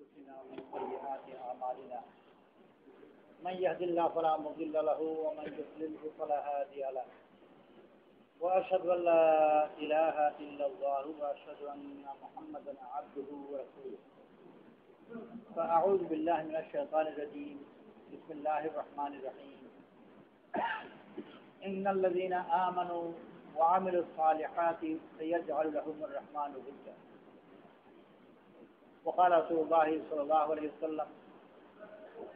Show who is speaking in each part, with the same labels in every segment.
Speaker 1: أنفسنا ومن سيئات أعمالنا من يهد الله فلا مضل له ومن يضلله فلا هادي له وأشهد أن لا إله إلا الله وأشهد أن محمدا عبده ورسوله فأعوذ بالله من الشيطان الرجيم بسم الله الرحمن الرحيم إن الذين آمنوا وعملوا الصالحات سيجعل لهم الرحمن ودا وقال رسول الله صلى الله عليه وسلم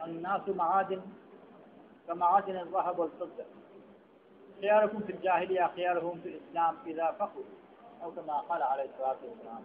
Speaker 1: الناس معادن كمعادن الذهب والفضة خياركم في الجاهلية خيارهم في الإسلام إذا فقهوا أو كما قال عليه الصلاة والسلام.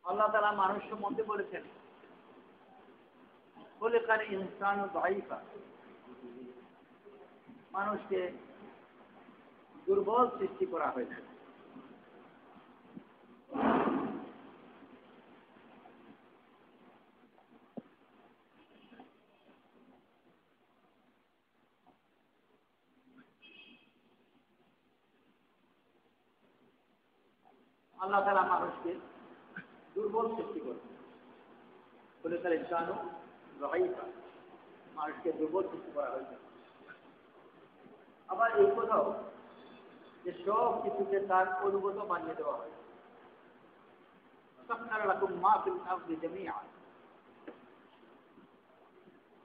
Speaker 1: আল্লাহ তাআলা মানুষের মধ্যে বলেছেন খলিকাল ইনসানু দাঈফা, মানুষকে দুর্বল সৃষ্টি করা হয়েছে। আল্লাহ তাআলা মানুষকে দুর্বল সৃষ্টি করেছে। খলিকাল ইনসানু দাঈফা, মানুষকে দুর্বল সৃষ্টি করা হয়েছে। আবার এই কথাও যে সব কিছুকে তার অনুগত বানিয়ে দেওয়া হয়। সাখখারা লাকুম মা ফিল আরদি জামিআন,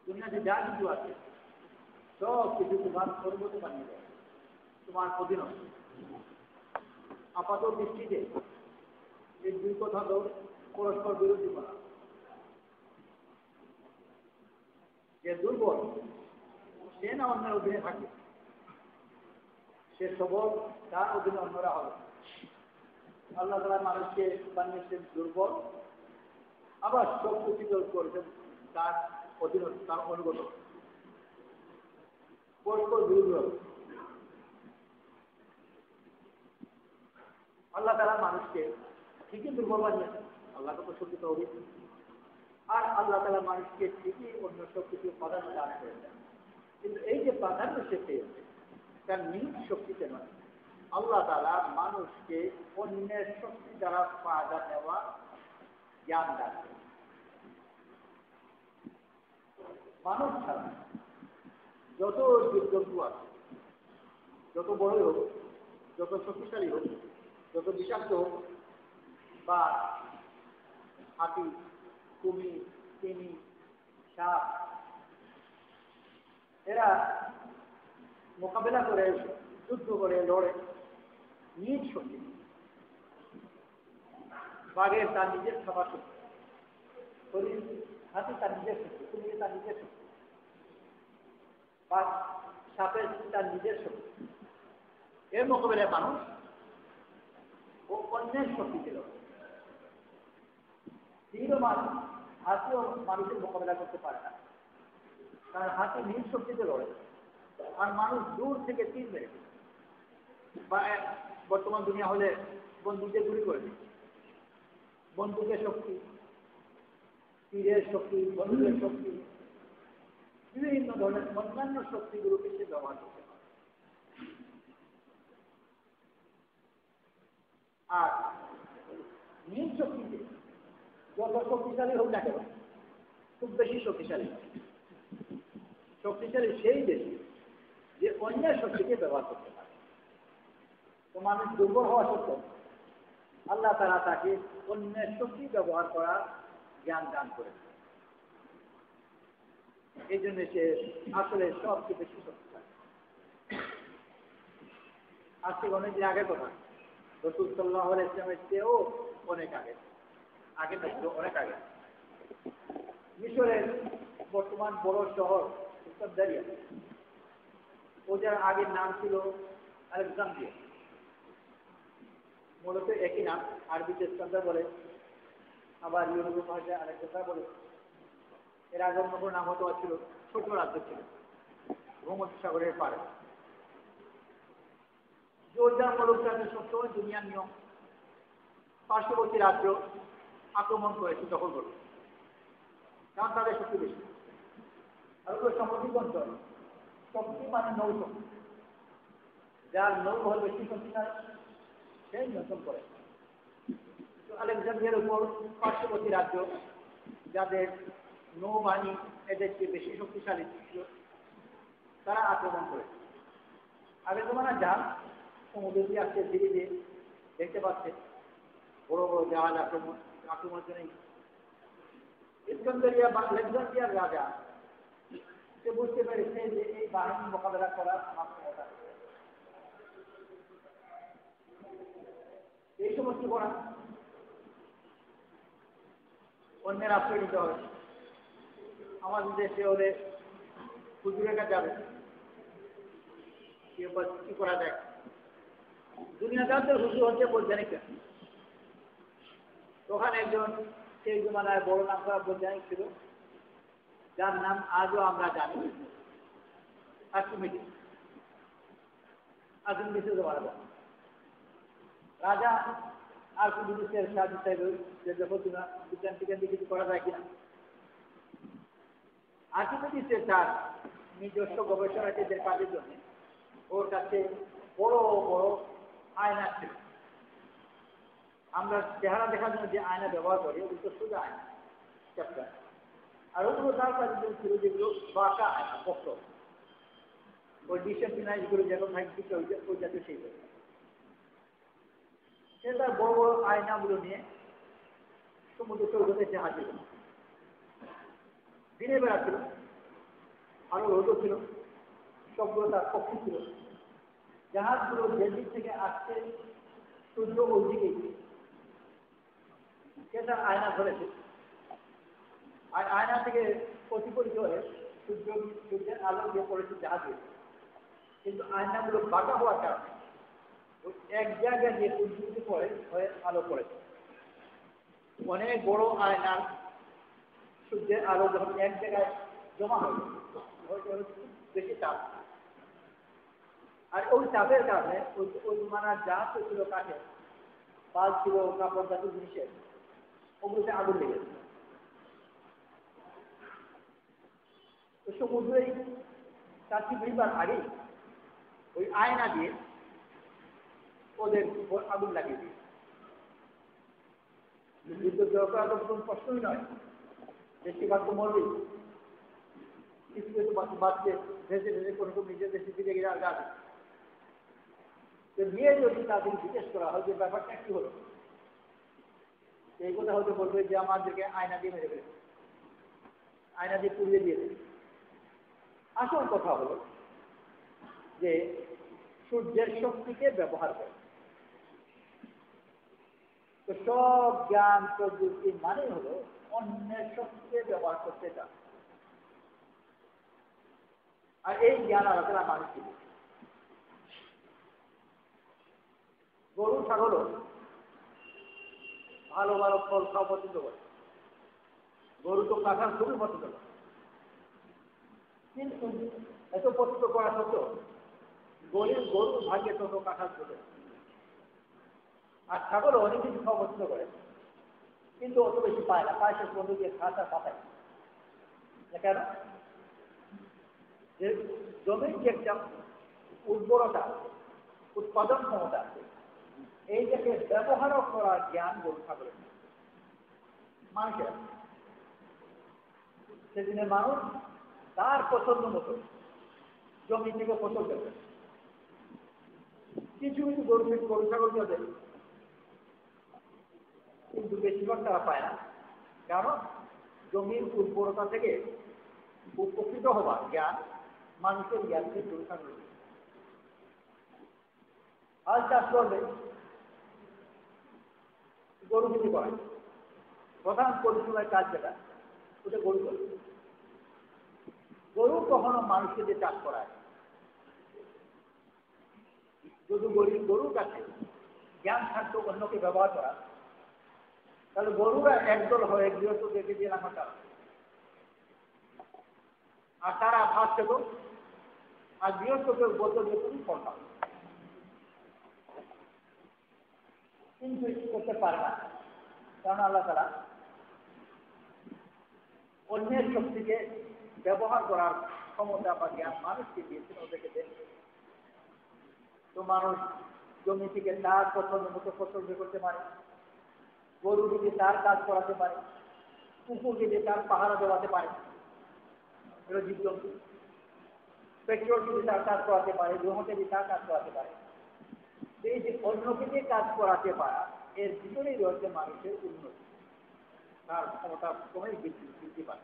Speaker 1: দুনিয়াতে যা কিছু আছে সব কিছু তোমার অনুগত বানিয়ে দেওয়া, তোমার অধীনস্থ। আপাত দৃষ্টিতে এই দুই কথা তো পরস্পর বিরোধী করা। যে দুর্বল সে না অন্যের অধীনে থাকে, সে সবল তার অধীনে অন্যরা হবে। আল্লাহ তাআলা মানুষকে বানিয়েছেন দুর্বল, আবার সব কিছু করেছেন তার অধীন, তার অনুগত। পরস্পর বিরোধী হবে। আল্লাহ তাআলা মানুষকে ঠিকই দুর্বল বানিয়েছেন, আল্লাহকে তো শক্তি তৌহিদ, আর আল্লাহ তাআলা মানুষকে ঠিকই অন্য সব কিছু প্রাধান্য দান করেছেন। কিন্তু এই যে প্রাধান্য সে পেয়েছে তার নিজ শক্তিতে নয়, আল্লাহ তাআলা মানুষকে অন্যের শক্তি দ্বারা ফায়দা নেওয়া জ্ঞান দান করেন। মানুষ ছাড়া যত জীবজন্তু আছে, যত বড়ই হোক, যত শক্তিশালী হোক, যত বিষাক্ত হোক, বা হাতি, কুমির, তিমি, সাপ, এরা মোকাবেলা করে, যুদ্ধ করে, লড়ে নিজ শক্তি। বাঘের তার নিজের খাবার শক্তি, হাতি তার নিজের শক্তি, কুমির তার নিজের শক্তি, বা সাপের তার নিজের শক্তি। এর মোকাবেলায় মানুষ ও অন্যের শক্তিতে লড়ে। হাতিও মানুষের মোকাবেলা করতে পারে না, কারণ হাতি নিজ শক্তিতে লড়ে, আর মানুষ দূর থেকে তীর মেরে, বা বর্তমান দুনিয়া হলে বন্দুকের গুলি করে দিচ্ছে। বন্দুকের শক্তি, তীরের শক্তি, বন্দুকের শক্তি, বিভিন্ন ধরনের অন্যান্য শক্তিগুলোকে সে ব্যবহার করতে পারে। আর নিজ শক্তিতে যত শক্তিশালী হোক না কেন, খুব বেশি শক্তিশালী সেই দেশে যে অন্যের শক্তিকে ব্যবহার করতে পারে। তো মানুষ দুর্বল হওয়া সত্ত্বেও আল্লাহ তাআলা তাকে অন্যের শক্তি ব্যবহার করার জ্ঞান দান করেছে। এই জন্য সে আসলে সবচেয়ে বেশি শক্তিশালী। আজ থেকে অনেকদিন আগের কথা, রাসূল সাল্লাল্লাহু আলাইহি ওয়াসাল্লামের চেয়েও অনেক আগে, অনেক আগে মিশরের বর্তমান বড় শহর ইস্কান্দারিয়া, ওটার আগের নাম ছিল আলেকজান্দ্রিয়া। মূলত একই নাম, আরবিতে ইস্কান্দার বলে, আবার ইউরোপীয় ভাষায় আলেকজান্ডার বলে। এর আগে অন্য কোনো নাম হতে ছিল, ছোট রাজ্য ছিল ভূমধ্য সাগরের পাড়ে। জোরদার মরুপ্রান্তে সবসময় দুনিয়ার নিয়ম, পার্শ্ববর্তী রাজ্য আক্রমণ করেছে, দখল করবে, কারণ তাদের শক্তি বেশি। আর ওগুলো সামুদ্রিক অঞ্চল, শক্তি মানে নৌশক্তি, যার নৌবহর বেশি শক্তিশালী সেই নিয়ন্ত্রণ করে। আলেকজান্দ্রিয়ার উপর পার্শ্ববর্তী রাজ্য, যাদের নৌবাহিনী এদেরকে বেশি শক্তিশালী ছিল, তারা আক্রমণ করেছে। আগের জমানার জাহাজ সমুদ্র দিয়ে আসছে, ধীরে ধীরে দেখতে পাচ্ছে বড় বড় জাহাজ আক্রমণের জন্য ইস্কান্দারিয়া বা আলেকজান্দ্রিয়ার রাজা সে বুঝতে পেরেছে যে এই বাহিনী মোকাবেলা করার আমার ক্ষমতা। এই সময় কি করা, অন্যের আশ্রয় নিতে হবে। আমাদের দেশে হলে হুজুরের কাছে যাবে, কি করা যায়। দুনিয়াদারদের হুজুর হচ্ছে বৈজ্ঞানিক। ওখানে একজন সেই জমানায় বড় নাম করা বৈজ্ঞানিক ছিল, যার নাম আজও আমরা জানি, আর্কিমিডিস। আর্কিমিডিসের জমানা রাজা আর্কিমিডিসের সাহায্য চাইল যে দেখো তোমরা বিজ্ঞান টিজ্ঞান দিয়ে কিছু করা যায় কিনা। আর্কিমিডিসের তার নিজস্ব গবেষণার্থীদের কাজের জন্য ওর কাছে বড় বড় আয়না ছিল। আমরা চেহারা দেখার জন্য যে আয়না ব্যবহার করি ওগুলো তো সোজা আয়না, চ্যাপ্টার। আর ওগুলো তার কাজের জন্য ছিল যেগুলো বাঁকা আয়না, বক্র, ওই ডিসেন্টিনাইজগুলো যেরকম থাকে ওই জাতীয় সেই। সে তার বড় বড় আয়নাগুলো নিয়ে সমুদ্র সৈকতে জাহাজে দিনের বেলা ছিল, আরো রোদও ছিল, সবগুলো তার পক্ষে ছিল। জাহাজগুলো যে দিক থেকে আসছে সূর্য ওই দিকেই, সে তার আয়না ধরেছে। আর আয়না থেকে প্রতিফলিত হয়ে সূর্যের আলো দিয়ে পড়েছে জাহাজে। কিন্তু আয়নাগুলো বাঁকা হওয়ার কারণে এক জায়গায় গিয়ে সূর্যিত পড়ে হয়ে আলো পড়েছে। অনেক বড় আয়নার সূর্যের আলো যখন এক জায়গায় জমা হবে বেশি চাপ, আর ওই চাপের কারণে ওই জমানার জাহাজ ছিল কাঠের, পাল ছিল কাপড় জাতীয় জিনিসের, ওগুলোতে আগুন লেগেছে। তো সমুদ্রেই চারটি ঘুরিবার আগেই ওই আয়না দিয়ে ওদের আগুন লাগিয়ে দিয়ে যুদ্ধ দরকার তো কোনো প্রশ্নই নয়, বেশিরভাগ তো মরবেই, কিছু কিছু বাঁচছে ভেসে ভেসে কোনো কোনো নিজের দেশে ফিরে গিয়ে যাবে। তো নিয়ে যদি তাদের জিজ্ঞেস করা হয় যে ব্যাপারটা কি হলো, এই কথা হয়তো বলবে যে আমাদেরকে আয়না দিয়ে মেরে ফেলেছে, আয়না দিয়ে পুড়িয়ে দিয়েছে। আসল কথা হলো যে সূর্যের শক্তিকে ব্যবহার করে। তো সব জ্ঞান প্রযুক্তি মানে হলো অন্যের শক্তিকে ব্যবহার করতে চায়। আর এই জ্ঞান আলোচনা মানুষ ছিল। গরু ছাগলও ভালো ভালো ফল খাওয়া পছন্দ করে, গরু তো কাঁঠাল খুবই পছন্দ করে। কিন্তু এত পছন্দ করা সত্ত্বেও গরু ভাগ্যে তত কাঁঠাল ছোট। আর ছাগলও অনেক কিছু খাওয়া পছন্দ করে, কিন্তু অত বেশি পায় না, পায় শেষ বন্ধু দিয়ে ঘাস আর পাতায়। কেন? যে জমির যে একটা উর্বরতা, উৎপাদন ক্ষমতা আছে, এইটাকে ব্যবহার করার জ্ঞান গরু ছাগলের মানুষের। সেদিনের মানুষ তার পছন্দ মতো জমি থেকে ফসল দেবে। কিছু কিছু গরু ছাগল দেবে, কিন্তু বেশিরভাগ তারা পায় না। কারণ জমির উর্বরতা থেকে উপকৃত হবার জ্ঞান মানুষের জ্ঞান থেকে গরু ছাগল। হাল চাষ করবে, গরু খেতে করে প্রধান পরিশ্রমের কাজ যেটা, ওটা গরু করবে। কখনো মানুষকে যে চাষ করায়, যদি গরুর কাছে জ্ঞান থাকতো অন্যকে ব্যবহার করা, তাহলে গরুরা একদল হয়ে গৃহস্থ দেখে দিয়ে রাখা তারা, আর তারা ভাত খেত, আর গৃহস্থকে বলতো যে তুমি ফলটা, কিন্তু করতে পারে না। কারণ আল্লাহ তাআলা অন্যের শক্তিকে ব্যবহার করার ক্ষমতা বা জ্ঞান মানুষকে দিয়েছেন, ওদেরকে দেন। তো মানুষ জমি থেকে তার পছন্দ মতো ফসল বের করতে পারে, গরু দিয়ে তার কাজ করাতে পারে, কুকুরকে দিয়ে তার পাহারা দেওয়াতে পারে, এটা জীবজন্তু। পেট্রোল দিয়ে তার কাজ করাতে পারে, লোহকে দিয়ে তার কাজ করাতে পারে। এই যে অন্যকে দিয়ে কাজ করাতে পারা, এর ভিতরেই রয়েছে মানুষের উন্নতি, তার ক্ষমতা ক্রমেই বৃদ্ধি পায়।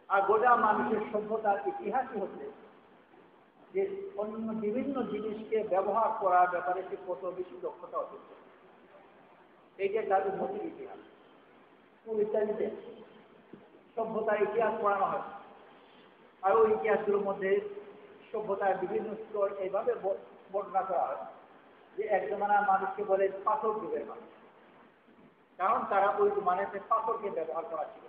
Speaker 1: আর গোটা মানুষের সভ্যতার ইতিহাসই হচ্ছে যে অন্য বিভিন্ন জিনিসকে ব্যবহার করার ব্যাপারে সে কত বেশি দক্ষতা অর্জন করে, এইটা তার উন্নতির ইতিহাস। ইত্যাদিতে সভ্যতার ইতিহাস পড়ানো হয়, আর ওই ইতিহাসগুলোর মধ্যে সভ্যতার বিভিন্ন স্তর এইভাবে বর্ণনা করা হয় যে এক জমানার মানুষকে বলে পাথর যুগের মানুষ, কারণ তারা ওই জমানাতে পাথরকে ব্যবহার করা ছিল।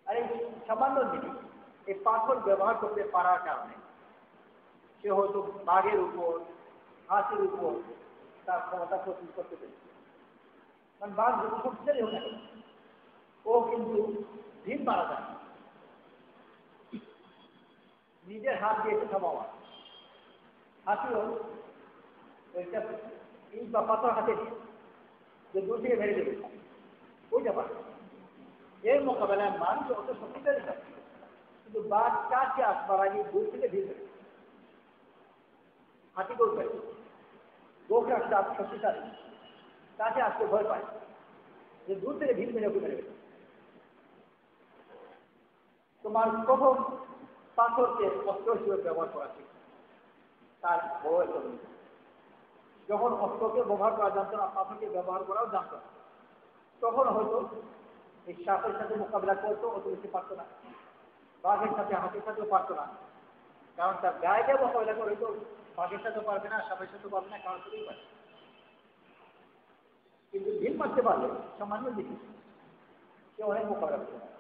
Speaker 1: আর এই সামান্য জিনিস, এই পাথর ব্যবহার করতে পারার কারণে সে হয়তো বাঘের উপর, হাতির উপর তার ক্ষমতা প্রস্তুত করতে পেরেছে। কারণ বাঘ যত শক্তিশালী হোক না কেন, ও কিন্তু ভিড় মারা যায় না, নিজের হাত দিয়ে এসে থামাওয়া। হাতিও ওইটা এই বা পাথর হাতে যে দূর থেকে মেরে দেবে ওইটা পারে। এর মোকাবেলায় মানুষ অত শক্তিশালী থাকে, কিন্তু বাঘ কাছে আসবার আগে দূর থেকে ভিড় দেবে। হাতি করবে গোখরা শক্তিশালী, কাছে আসতে ভয় পায়, যে দূর থেকে ভিড় মেরে ওকে মেরে দেবে। তোমার প্রথম পাথরকে অস্ত্র হিসেবে ব্যবহার করা ছিল তার বড় একটা ভূমিকা। যখন অস্ত্রকে ব্যবহার করা জানতো না, পাথরকে ব্যবহার করাও জানতো না, তখন হয়তো এই সাপের সাথে মোকাবিলা করতো, অত বেশি পারতো না। বাঘের সাথে হাতির সাথেও পারতো না, কারণ তার গায়ে মোকাবিলা করে তো বাঘের সাথেও পারবে না, সাপের সাথেও পারবে না, কারণ সাথেই পারে। কিন্তু ভিড় মারতে পারলে সামান্য জিনিস সে অনেক মোকাবিলা করতে পারে।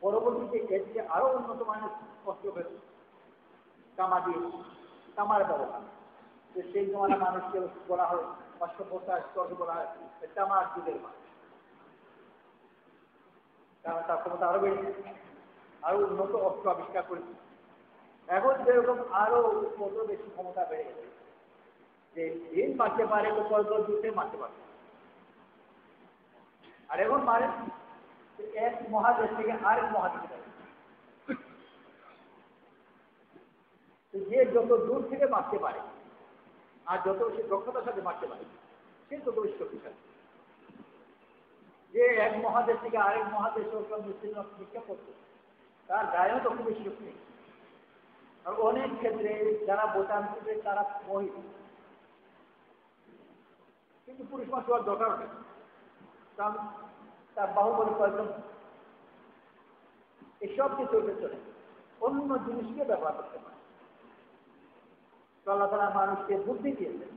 Speaker 1: পরবর্তীতে এর যে আরো উন্নত মানের অস্ত্র বের, তামা দিয়ে, তামার ব্যবহার, যে সেই জমানা মানুষকে বলা হয় বা সভ্যতার স্তরকে বলা হয় তামার যুগের মানুষ, কারণ তার ক্ষমতা আরো বেড়েছে, আরো উন্নত অস্ত্র আবিষ্কার করেছে। এখন যেরকম আরো কত বেশি ক্ষমতা বেড়ে গেছে, যে দিন মারতে পারে তো কত দূরে মারতে পারে। আর এখন মারে এক মহাদেশ থেকে আরেক মহাদেশে যাবে, যে যত দূর থেকে মারতে পারে আর যত বেশি দক্ষতার সাথে মারতে পারে, সে তত বেশি শক্তিশালী। যে এক মহাদেশ থেকে আরেক মহাদেশে মুসলিম শিক্ষা করছে, তার গায়েও তো খুব বেশি শক্তি নেই। আর অনেক ক্ষেত্রে যারা বোতাম করবে তারা মহিলা, কিন্তু পুরুষ মানুষ হওয়ার দরকার নেই, কারণ তার বাহুবলে কয়েকজন এসব কিছু চলে অন্য জিনিসকে ব্যবহার করতে পারে। আল্লাহ তাআলা মানুষকে বুদ্ধি দিয়েছেন,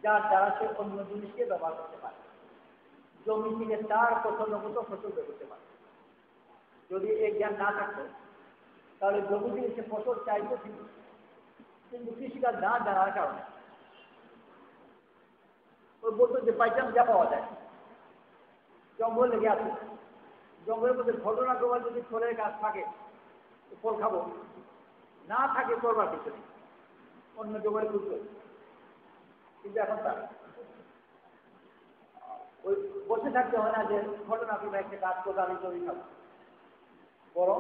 Speaker 1: যার দ্বারা সে অন্য জিনিসকে ব্যবহার করতে পারে, জমি থেকে তার পছন্দ মতো ফসল বের করতে পারে। যদি এই জ্ঞান না থাকতো তাহলে জমি থেকে সে ফসল চাইতো কিন্তু কৃষিকাজ না জানার কারণে ওই বলতো যে পাইতাম যা পাওয়া যায়, জঙ্গল লেগে আছে, জঙ্গলের মধ্যে ঘটনা প্রবাহ যদি ফলের গাছ থাকে ফল খাবো, না থাকে করবার কিছু নেই, অন্য জঙ্গলে খুঁজবে। কিন্তু এখন তার ওই বসে থাকতে হয় না যে ঘটনা প্রবাহ একটা কাজ করতে আমি তৈরি খাবো, বরং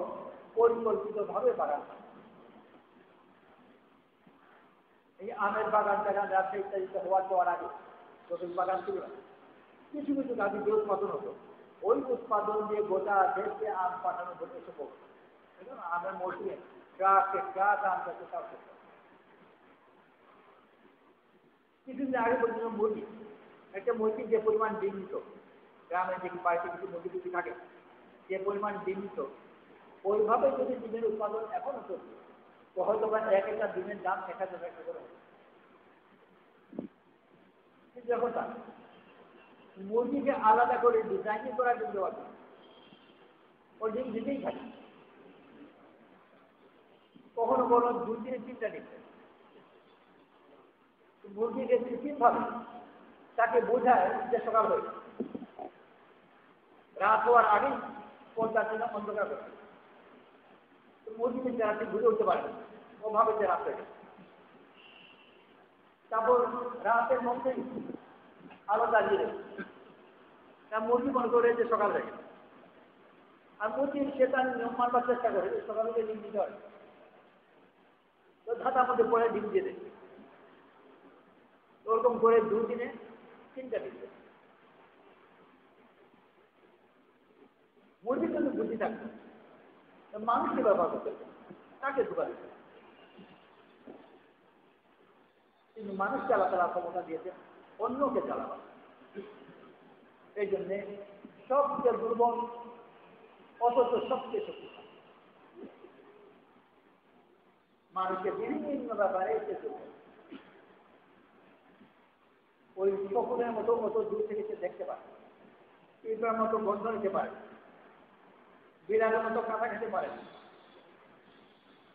Speaker 1: পরিকল্পিত ভাবে বাগান। এই আমের বাগান টাগান ব্যবসা ইত্যাদিতে হওয়ার দেওয়ার আগে যখন বাগান ছিল না, কিছু কিছু গাছে যে উৎপাদন হতো, ওই উৎপাদন দিয়ে গোটা দেশে আম পাঠানো হতো। এসে পড়তো আমের মৌসুমে ট্রাকে ট্রাক আম যাচ্ছে তার করতো। কিছুদিন আগে পর্যন্ত একটা মুরগি যে পরিমাণ ডিম দিত, গ্রামের যে বাড়িতে কিছু মুরগি টুকি থাকে, যে পরিমাণ ডিম দিত, ওইভাবে যদি ডিমের উৎপাদন এখনো চলছে, তো হয়তো বা এক একটা ডিমের দাম 1,000 টাকা করে হবে। কিন্তু এখন তা মুরগিকে আলাদা করে ডিজাইনিং করার জন্য আছে, ওই ডিম দিতেই থাকে, কখনো বলো 2 দিনে 3টা ডিম। মুরগিকে কৃত্রিমভাবে তাকে বোঝায় যে সকাল হয়ে রাত হওয়ার আগেই পর্দার জন্য অন্ধকার করে, মুরগিকে রাতে ঘুরে উঠতে পারে ওভাবে যে রাত হয়ে গেছে। তারপর রাতের মধ্যেই আলো জ্বালিয়ে দেবে, তা মুরগি মনে করে যে সকাল হয়ে গেছে। আর মুরগি সে তার নিয়ম মানবার চেষ্টা করে সকালে ডিম দিতে হয়, তো ধাতার মধ্যে পরে ডিম দিয়ে দেয়। ওরকম করে 2 দিনে 3টা ডিম দেয়। মুরগির জন্য বুদ্ধি থাকবে, মানুষকে ব্যবহার করতে হবে, তাকে ঢুকা দিতে। কিন্তু মানুষকে আল্লাহ তাআলা ক্ষমতা দিয়েছে অন্যকে চালাবার। এই জন্যে সবচেয়ে দুর্বল অথচ সবচেয়ে শক্তিশালী মানুষকে বিভিন্ন ব্যাপারে এসে চলবে। ওই শকুনের মতো অত দূর থেকে সে দেখতে পারে, পিঁপড়ার মতো গন্ধ নিতে পারে, বিড়ালের মতো কাঁথা খেতে পারে,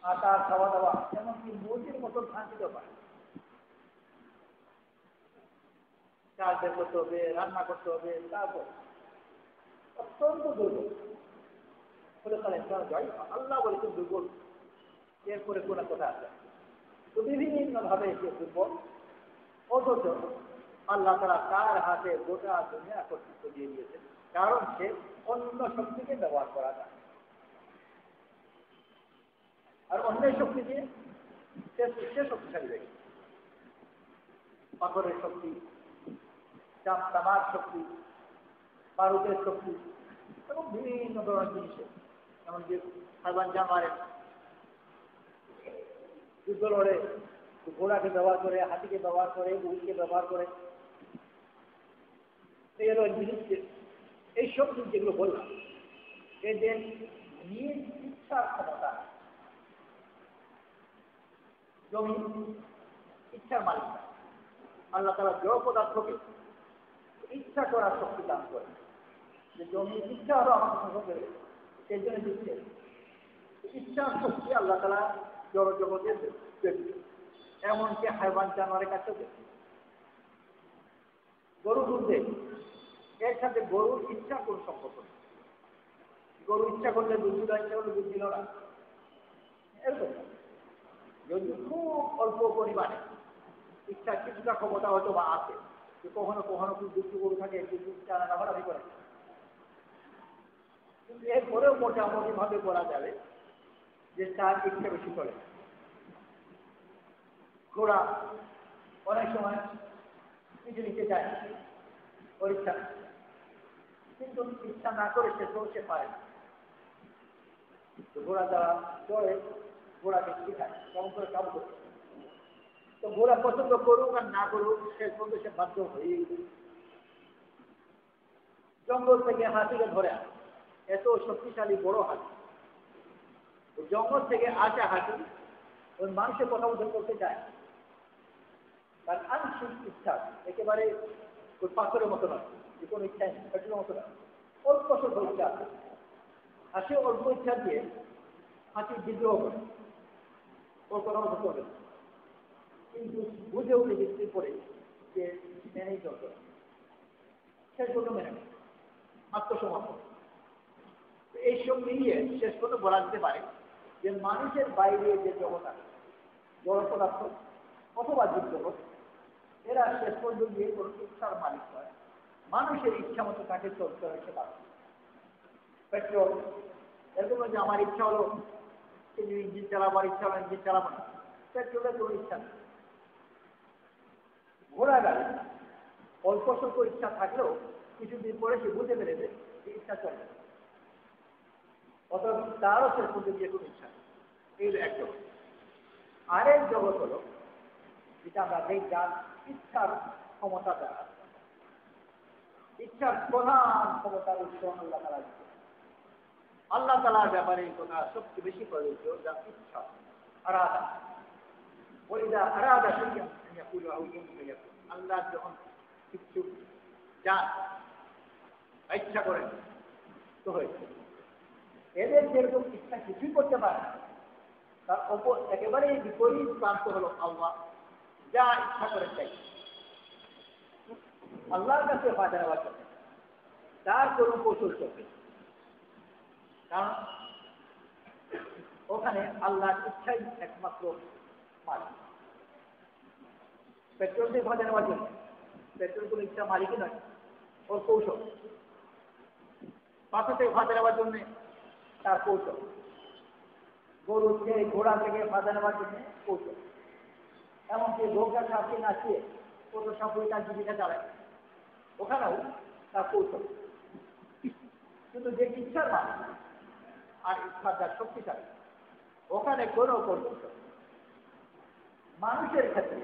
Speaker 1: আর তার খাওয়া দাওয়া এমনকি মুরগির মতো ধান দিতে পারে। চাল বের করতে হবে, রান্না করতে হবে, তারপর অত্যন্ত দুর্বল বলে আল্লাহ বলেছেন দুর্বল, এরপরে কোন কথা আছে। তো বিভিন্ন ভাবে সে দুর্বল, অথচ আল্লাহ তাআলা তার হাতে গোটা দুনিয়া কর্তৃত্ব দিয়ে দিয়েছেন, কারণ সে অন্য শক্তিকে ব্যবহার করা যায়। আর অন্যের শক্তি দিয়ে সে শক্তিশালী হয়ে গেছে। পাথরের শক্তি, তামার শক্তি, বারুদের শক্তি এবং বিভিন্ন ধরনের জিনিসে, এমনকি হাইওয়ান জানোয়ারের যুদ্ধ লড়ে ঘোড়াকে ব্যবহার করে, হাতিকে ব্যবহার করে, উটকে ব্যবহার করে। এই হলো জিনিসকে এই সব জিনিস যেগুলো বললাম, এদের নিজ ইচ্ছার ক্ষমতা। জমি ইচ্ছার মালিক, আল্লাহ তাআলা জড় পদার্থকে ইচ্ছা করার শক্তি দান করে, যে জমি ইচ্ছা হলো আমার সঙ্গে সেই জন্য দিচ্ছে। ইচ্ছার শক্তি আল্লাহ তাআলা জড় জগতে দেবে, এমনকি হাইওয়ান জানোয়ারের কাছেও দেবে। গরু দুধ দেয়, এর সাথে গরুর ইচ্ছা কোন সম্পর্ক নেই। গরু ইচ্ছা করলে দুধ দিল, ইচ্ছা করলে দুধ দিল না, এরকম। যদি খুব অল্প পরিমাণে ইচ্ছা কিছুটা ক্ষমতা হয়তো বা আছে, যে কখনো কখনো খুব দুধ গরু থাকে, একটু দুধ চারা লাফালাফি করে, কিন্তু এরপরেও মোটামুটি ভাবে বলা যাবে যে তার ইচ্ছা বেশি করে। ঘোড়া অনেক সময় কিছু নিতে চায় ওর ইচ্ছা, কিন্তু ইচ্ছা না করে সে চলতে পারে না। ঘোড়া যারা চড়ে ঘোড়াকে শিখায় কেমন করে কাবু করতে। তো ঘোড়া পছন্দ করুক আর না করুক, শেষ পর্যন্ত সে বাধ্য হয়েই জঙ্গল থেকে হাতিকে ধরে আনে। এত শক্তিশালী বড় হাতি, জঙ্গল থেকে আসা হাতি ওই মানুষের কথা বোধ করতে যায়, তার আংশিক ইচ্ছা, একেবারে ওই পাথরের মতো নয়, যে কোনো ইচ্ছা নেই, পেটের মতো নয়, অল্প স্বল্প ইচ্ছা আছে। আর সে অল্প ইচ্ছা দিয়ে হাতি বিদ্রোহ করে, ওর কথা মতো করবে, কিন্তু বুঝে উঠে দেখতে পড়ে যে মেনেই চলতে হবে, শেষ পর্যন্ত মেনে নেয়, আত্মসমর্পণ। এইসব মিলিয়ে শেষ পর্যন্ত বলা যেতে পারে যে মানুষের বাইরে যে জগৎ আছে, জড় পদার্থ অথবা জীব জগৎ, এরা শেষ পর্যন্ত গিয়ে কোনো ইচ্ছার মালিক হয়। মানুষের ইচ্ছা মতো তাকে চলতে হয়েছে পারে। পেট্রোল এরকম যে আমার ইচ্ছা হলো ইঞ্জিন চালাবার ইচ্ছা হলো, ইঞ্জিন চালাবো না, পেট্রোলের কোনো ইচ্ছা নেই। ঘোড়া গাড়ি অল্প স্বল্প ইচ্ছা থাকলেও কিছুদিন পরে সে বুঝতে পেরেছে যে ইচ্ছা চলে, অথবা তারও শেষ পর্যন্ত গিয়ে কোনো ইচ্ছা নেই। এই এক জগৎ। আরেক জগৎ হলো যেটা আমরা দেখলাম ইচ্ছার ক্ষমতা দ্বারা, ইচ্ছার প্রধান ক্ষমতার উৎস আল্লাহ তাআলা দিয়েছেন। আল্লাহ তাআলার ব্যাপারে এই কথা সবচেয়ে বেশি প্রযোজ্য, যা ইচ্ছা আরাদা ওইদা আরাদা শৈয়া ইয়াকুলু আউ ইয়াকুন। আল্লাহ যখন কিছু চান ইচ্ছা করেন তো হয়েছে। এদের যেরকম ইচ্ছা কিছুই করতে পারে না, তার অপর একেবারেই বিপরীত প্রান্ত হলো আল্লাহ, যা ইচ্ছা করে চাই। আল্লাহর কাছে ফায়দা নেওয়ার জন্য তার কোনো কৌশল চলবে, কারণ ওখানে আল্লাহর ইচ্ছাই একমাত্র মালিক। পেট্রোল দিয়ে ফায়দা নেওয়ার জন্য পেট্রোল কোনো ইচ্ছা মালিকই নয়, ওর কৌশল। পাথর থেকে ফায়দা নেওয়ার জন্য তার কৌশল, গরু থেকে ঘোড়া থেকে ফায়দা নেওয়ার জন্য কৌশল, এমনকি গৌকা সাপকে নাচিয়ে কত সাপুরি তার জীবিকা চালায়, ওখানেও তার কৌশল। কিন্তু যে ইচ্ছার মালিক আর ইচ্ছার যার শক্তিশালী, ওখানে কোনো কৌশল। মানুষের ক্ষেত্রে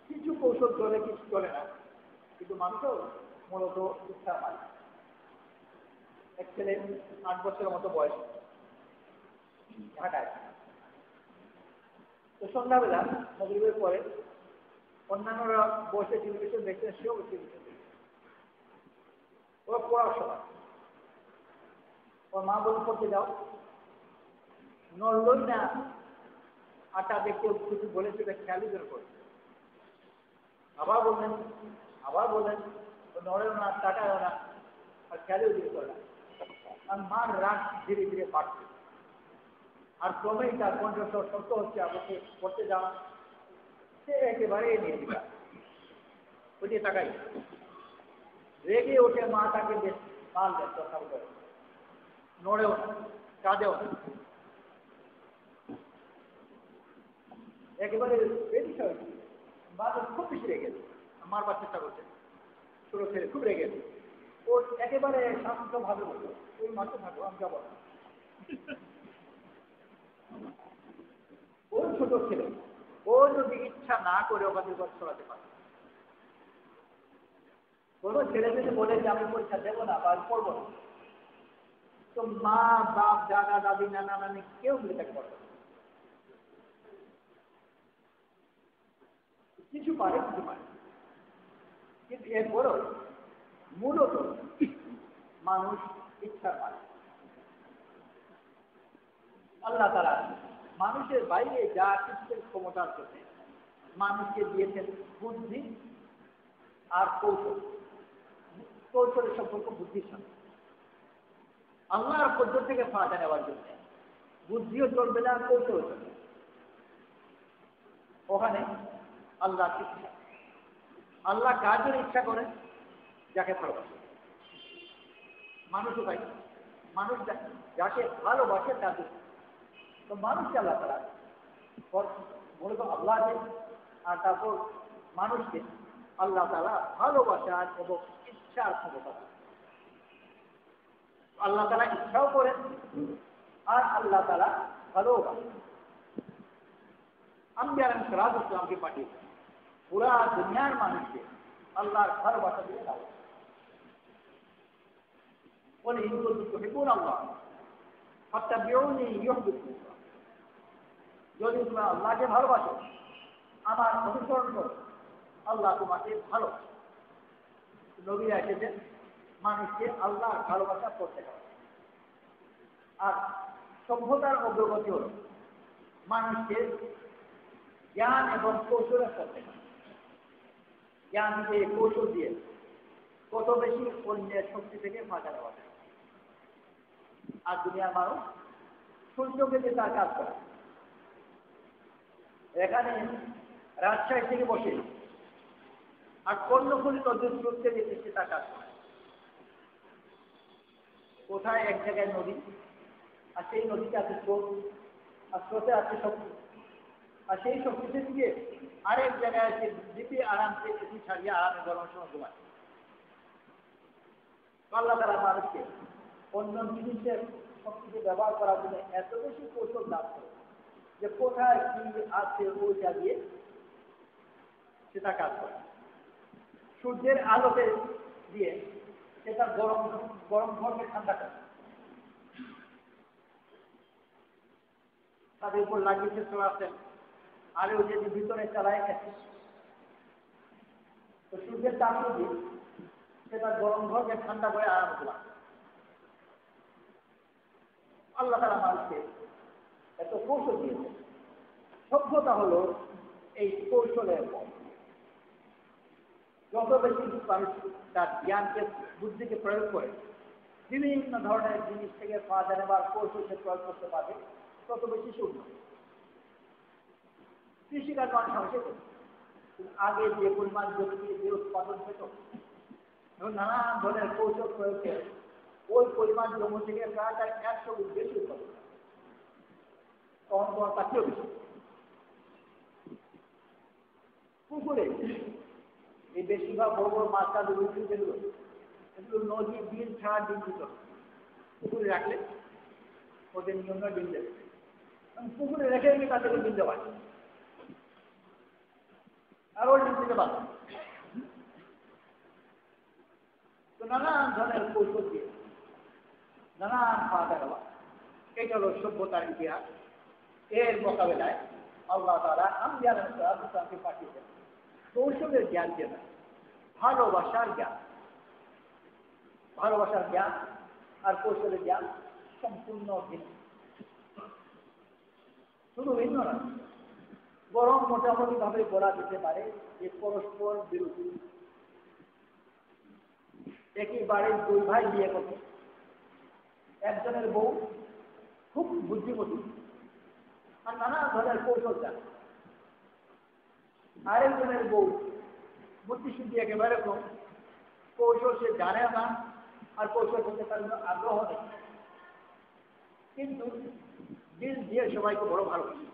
Speaker 1: কিছু কৌশল চলে, কিছু চলে না, কিন্তু মানুষও মূলত ইচ্ছার মালিক। এক ছেলে 8 বছরের মতো বয়স, ঢাকায়। তো সন্ধ্যাবেলা মাগরিবের পরে অন্যান্যরা বসে টেলিভিশন দেখছেন, সেও টেলিভিশন দেখছে। ওরা পড়ার সময় ওর মা বলে পড়তে যাও, নড়লই না, আটা দেখতে কিছু বলেছে, খেয়ালই বের করে। আবার বললেন নড়েও না, টাটাও না, আর খেয়ালেও দিতে করে না। আর মার রাগ ধীরে ধীরে বাড়ছে, আর ক্রমেই তার কণ্ঠস্বর শক্ত হচ্ছে, আমাকে পড়তে যাওয়া। সে একেবারে নিয়ে দিবা ওইটি তাকাই রেগে ওঠে। মা তাকে বেশ মাল দেন, কথা বলে, নড়েও না, কাঁদেও না, একেবারে বেশি হয়েছে। মা তো খুব বেশি রেগে গেছে, মারবার চেষ্টা করছে। ছোট ছেলে খুব রেগে গেছে, ও একেবারে শান্ত ভাবে বললো, ওই মাঠে থাকো, আমি যাবো না। ওই ছোট ছেলে ও যদি ইচ্ছা না করে ওখানে ছড়াতে পারে। কোনো ছেলে যদি বলে যে আমি পরীক্ষা দেবো না বা পড়বো না, তো মা বাপ দাদা দাদি নানা নানি কেউ মিলে তাকে পড়বে, কিছু পারে কিছু পারে। কিন্তু এরপরও মূলত মানুষ ইচ্ছার পারে। আল্লাহ তাআলা মানুষের বাইরে যা কিছুর ক্ষমতার জন্য মানুষকে দিয়েছেন বুদ্ধি আর কৌশল। কৌশলের সম্পর্ক বুদ্ধির সাথে। আল্লাহর পদ্ধতি থেকে ফায়দা নেওয়ার জন্য বুদ্ধিও চলবে না, কৌশলও চলবে। ওখানে আল্লাহ ইচ্ছা, আল্লাহ কাজের ইচ্ছা করে যাকে ভালোবাসে। মানুষও তাই, মানুষ যাকে ভালোবাসে তাকে। তো মানুষকে আল্লাহ তাআলা মূলত আল্লাহকে আর তারপর মানুষকে আল্লাহ তাআলা ভালোবাসার এবং ইচ্ছার ক্ষমতা। আল্লাহ তাআলা ইচ্ছাও করেন আর আল্লাহ তাআলা ভালোবাসেন। আম্বিয়া আলাইহিস সালামকে পাঠিয়েছেন পুরা দুনিয়ার মানুষকে আল্লাহর ভালোবাসা দিয়ে দাও। বলে ইন কুনতুম তুহিব্বুনাল্লাহ ফাত্তাবিউনি ইউহিব্বুকুমুল্লাহ। যদি তোমরা আল্লাহকে ভালোবাসো, আমার অনুসরণ করো, আল্লাহ তোমাকে ভালোবাসে। নবীরা এসেছেন মানুষকে আল্লাহর ভালোবাসা করতে হবে। আর সভ্যতার অগ্রগতি হল মানুষকে জ্ঞান এবং কৌশলের করতে হবে। জ্ঞান দিয়ে, কৌশল দিয়ে কত বেশি অন্যের শক্তি থেকে ফাঁকা দেওয়া যায়। আর দুনিয়ার মানুষ সূর্যকে দিয়ে তার কাজ করে। এখানে রাজশাহী থেকে বসে আর কর্ণফুলী নদীর স্রোত থেকে এসে তার কাজ করে। কোথায় এক জায়গায় নদী, আর সেই নদীতে আছে স্রোত, আর স্রোতে আছে শক্তি, আর সেই শক্তি থেকে আরেক জায়গায় এসে দ্বীপে আরামসে এসি ছাড়িয়ে আরামে গরমের সময় ঘুমায়। আল্লাহ তাআলা মানুষকে অন্য জিনিসের শক্তিকে ব্যবহার করার জন্য এত বেশি কৌশল দান করে যে কোথায় কি আছে ওইটা দিয়ে সেটা কাজ করে। সূর্যের আলোতে দিয়ে সেটা গরম গরম ঘরকে ঠান্ডা করে, তাদের উপর লাগিয়ে চলাচ্ছেন, আর ওই যে ভিতরে চালায় গেছে। তো সূর্যের তাপ যদি সেটা গরম ঘরকে ঠান্ডা করে আরাম করলাম। আল্লাহ তাআলা মানুষকে এত কৌশল দিয়েছে। সভ্যতা হলো এই কৌশলের পথ। যত বেশি মানুষ তার জ্ঞানকে বুদ্ধিকে প্রয়োগ করে বিভিন্ন ধরনের জিনিস থেকে ফায়দা নেবার কৌশলকে প্রয়োগ করতে পারবে, তত বেশি সুন্দর। কৃষিকাজ মানুষ হয়েছে আগে যে পরিমাণ জমি যে উৎপাদন পেত, এখন নানান ধরনের কৌশল প্রয়োগ করে ওই পরিমাণ জমি থেকে প্রায় তার 100 গুণ বেশি উৎপাদন, তখন তোমার কাছেও বেশি। পুকুরে এই বেশিরভাগ বড় বড় মাছ চাষ যেগুলো, এগুলো নদী বিল ছাড়া ডিম দিত। পুকুরে রাখলে ওদের নিয়ম ডিম দেবে, পুকুরে রেখে গিয়ে তাদেরকে ডিম দেওয়া, আর ওই ডিম দিতে পারবে। তো নানান ধরনের কৌশল দিয়ে নানান ফায়দা নেওয়া, এটা হলো সভ্যতার ইতিহাস। এর মোকাবেলায় আল্লাহ তাআলা আম্বিয়াকে পাঠিয়েছেন কৌশলের জ্ঞান দেন, ভালোবাসার জ্ঞান। ভালোবাসার জ্ঞান আর কৌশলের জ্ঞান সম্পূর্ণ ভিন্ন। শুধু ভিন্ন না, বরং মোটামুটি ভাবে বলা যেতে পারে যে পরস্পর বিরোধী। একই বাড়ির দুই ভাই বিয়ে করছে, একজনের বউ খুব বুদ্ধিমতী আর নানা ধরনের কৌশল জানে, আরেকজনের বউ বুদ্ধিশুদ্ধি একেবারে কম, কৌশল সে জানে না আর কৌশল করতে তার আগ্রহ নেই, কিন্তু দিল দিয়ে সবাইকে বড় ভালোবাসে।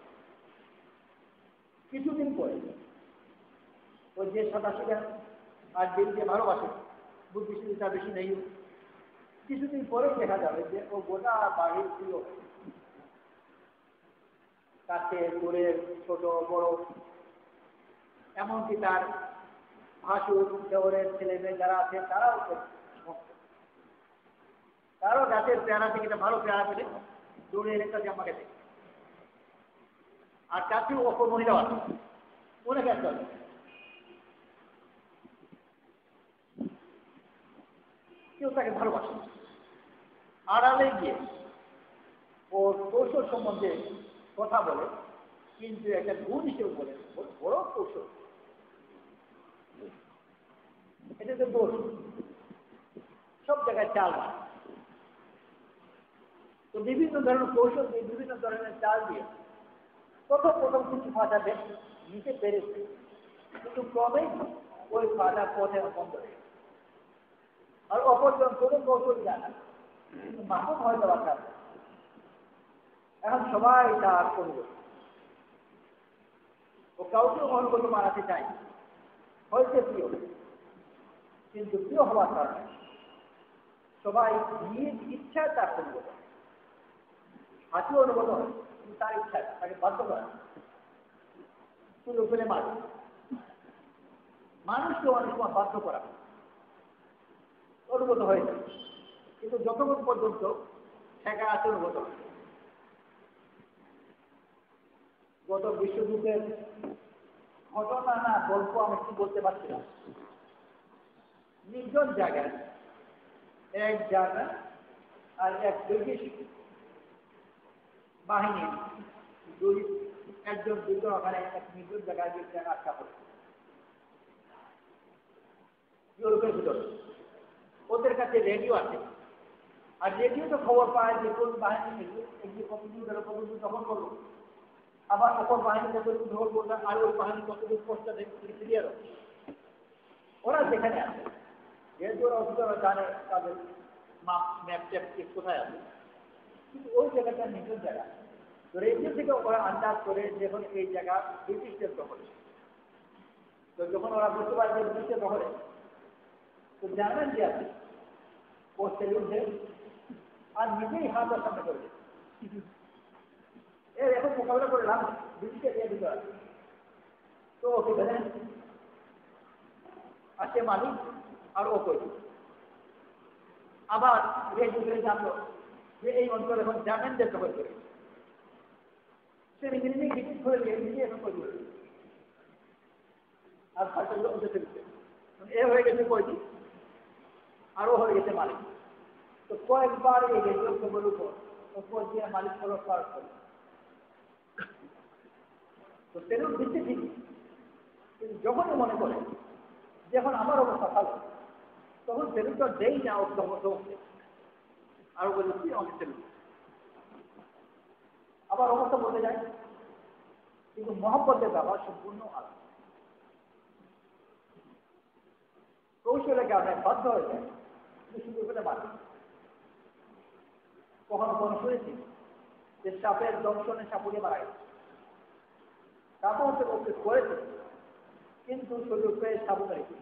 Speaker 1: কিছুদিন পরে ওই যে সাদাসিধা আর দিল দিয়ে ভালোবাসে, বুদ্ধিশুদ্ধিটা বেশি নেই, কিছুদিন পরে দেখা যাবে যে ও গোটা বাড়ির প্রিয়, কাছে দূরে ছোট বড়, এমনকি তার ভাসুর দেওরের ছেলে মেয়ে যারা আছে তারাও তারও গাছের পেয়ারা থেকে একটা ভালো পেয়ারা পেলে দৌড়ে এলে তাকে আমাকে দেখে। আর কাছেও অপর মহিলা আছে, অনেক একটা কেউ তাকে ভালোবাসে, আড়ালে গিয়ে ওর কৌশল সম্বন্ধে কথা বলে, কিন্তু একটা গুণ হিসেবে বলে বড় কৌশল, এটা তো দোষ, সব জায়গায় চাল মারে। তো বিভিন্ন ধরনের কৌশল দিয়ে বিভিন্ন ধরনের চাল দিয়ে প্রথম কিছু ফাঁদা নিতে পেরেছে, কিন্তু ক্রমেই ওই ফাঁদা পথে বন্ধ হয়ে গেছে। আর অপরজন কোনো কৌশল জানা, কিন্তু মাহুম হয়তো বাঁচা, এখন সবাই তার করবে, ও কাউকে মন করে মারাতে চাই, হয়েছে প্রিয়, কিন্তু প্রিয় হওয়ার কারণে সবাই নিজ ইচ্ছায় তার করবে, হাতিও অনুগত হয়, কিন্তু তার ইচ্ছায় তাকে বাধ্য করা, তুলে ফেলে মারে। মানুষকে অনেক সময় বাধ্য করা অনুগত হয়েছে, কিন্তু যতক্ষণ পর্যন্ত ঠেকা আছে অনুগত হয়। গত বিশ্বযুদ্ধের ঘটনা না গল্প আমি কি বলতে পারছি না, নির্জন জায়গায় এক জায়গা আর এক ব্রিটিশ বাহিনী একজন দুজন ওখানে এক নির্জন জায়গায় আটকা পড়ে ইউরোপের ভিতরে। ওদের কাছে রেডিও আছে, আর রেডিও তো খবর পায় যে কোন বাহিনী কতদূর দখল করলো, আবার অপর বাহিনী কতদূর দখল করবে, আর ওই বাহিনী কতদূর পোস্টটা ক্লিয়ার হবে। ওরা যেখানে আছে, যেহেতু ওরা অফিসাররা জানে তাদের ম্যাপ কোথায় আছে, কিন্তু ওই জায়গাটা নিজের জায়গা। তো রেডিও থেকে ওরা আন্দাজ করে যখন এই জায়গা ব্রিটিশদের দখলে, তো যখন ওরা বুঝতে পারে যে ব্রিটিশদের দখলে, তো জানেন যে আছে ও সেলুটে আর নিজেই হাতের সামনে করবে, এর এখন মোকাবিলা করে লাভ ব্রিটিশের দিয়ে দিতে হবে। তো ওকে ধরেন আছে মালিক আর ও কই, আবার রেডিও জানলো যে এই অঞ্চল এখন জার্মানদের দখল করে, তিনি নিজে ধরে নিজে এখন করে আর ফাইটাগুলো উঠে ফেলছে এ হয়ে গেছে কয়টি আরো হয়ে গেছে মালিক তো কয়েকবার এই গেছে খবর উপর দিয়ে মালিক খরচ পার করে তো সেরকম দিচ্ছে ঠিক কিন্তু যখনই মনে করে যখন আমার অবস্থা ভালো তখন সেরকম দেই না ওর সমস্যা আরো বলেছি আমাকে সেরকম আবার অবস্থা বলে যায় কিন্তু মহব্বতের ব্যাপার সম্পূর্ণ আলাদা কৌশলে কারণে বাধ্য হয়ে যায় শুরু করে বাধ্য কখনো কখনো শুনেছি যে সাপের দংশনে সাপুড়ে মারা গেছে তারপর হচ্ছে ওকে করেছে কিন্তু সুযোগ পেয়ে সাবু মেরেছে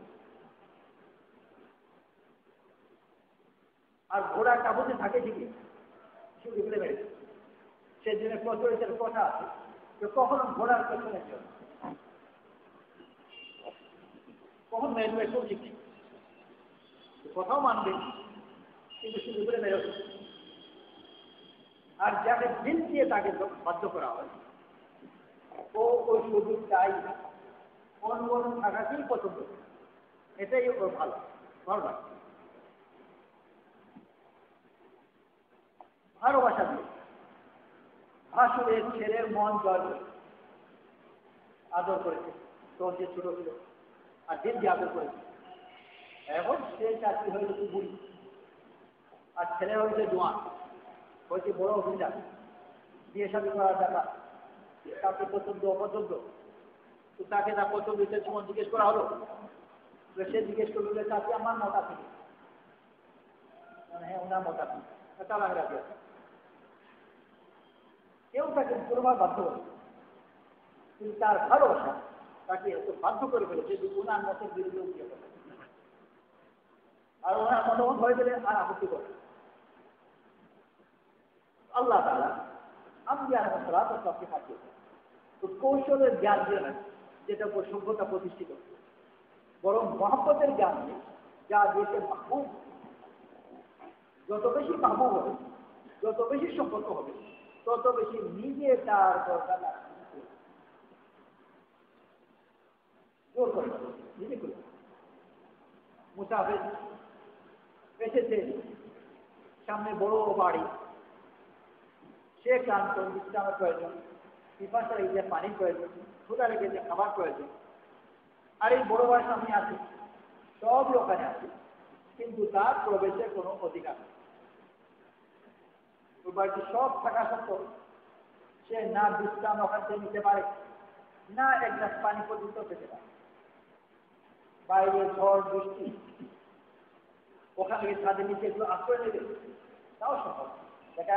Speaker 1: আর ঘোড়া কাবুতে থাকে ঠিকই সুযোগ পেলে মেরেছে সেই জন্য প্রচলিতের কথা আছে যে কখনো ঘোড়ার পেছনে চলে কখন মেরে মেরে কেউ ঠিক নেই কথাও মানবে কিন্তু সুযোগ পেলে মেরে আর যাকে দিল দিয়ে তাকে বাধ্য করা হয় ও ওই সুযোগ চাই না অন্য থাকাকেই পছন্দ এটাই ওর ভালো ভালো লাগে ভালোবাসা দিয়ে ভাসুরের ছেলের মন জয় করে আদর করেছে তোর যে ছোট ছিল আর দিন দিয়ে আদর করেছে এখন সে চাকরি হয়ে গেছে বুড়ি আর ছেলে হয়েছে জোয়ান হয়েছে বড় অফিসার বিয়ে শাদী করার দেখা তাকে পছন্দ অপছন্দ তো তাকে না পছন্দ সময় জিজ্ঞেস করা হলো সে জিজ্ঞেস করলো যে তাকে আমার মত আছে মানে হ্যাঁ ওনার মত আছে তালাক রাখি আছে কেউ তাকে কোনোবার বাধ্য করে কিন্তু তার ভালোবাসা তাকে এত বাধ্য করে ফেলেছে যে ওনার মতের বিরুদ্ধে উঠে ফেলে আর ওনার মতামত হয়ে গেলে আর আপত্তি করে আল্লাহ তাআলা আম্বিয়া আলাইহিস সালাতু পাঠিয়েছে তো কৌশলের জ্ঞান দিয়ে না যেটা উপর সভ্যতা প্রতিষ্ঠিত বরং মহব্বতের জ্ঞান দিয়ে যা দিয়েছে মাহবুব যত বেশি মাহবুব হবে যত বেশি সম্পর্ক হবে তত বেশি নিজে তার দরকার জোর করে নিজে করে মুসাফির এসেছে সামনে বড় বাড়ি সে ক্লান্ত বিশ্রামের প্রয়োজন পিপাসা লেগেছে পানির প্রয়োজন ক্ষুধা লেগেছে খাবার প্রয়োজন আর এই বড় বাড়ির সামনে আছে সব ওখানে আছে কিন্তু তার প্রবেশের কোনো অধিকার নেই ওই বাড়িটি সব থাকা সত্ত্বেও সে না বিশ্রাম ওখান থেকে নিতে পারে না এক গ্লাস পানি পর্যন্ত পেতে পারে বাইরে ঝড় বৃষ্টি ওখান থেকে ছাদের নিচে একটু আশ্রয় নেবে তাও সম্ভব দেখা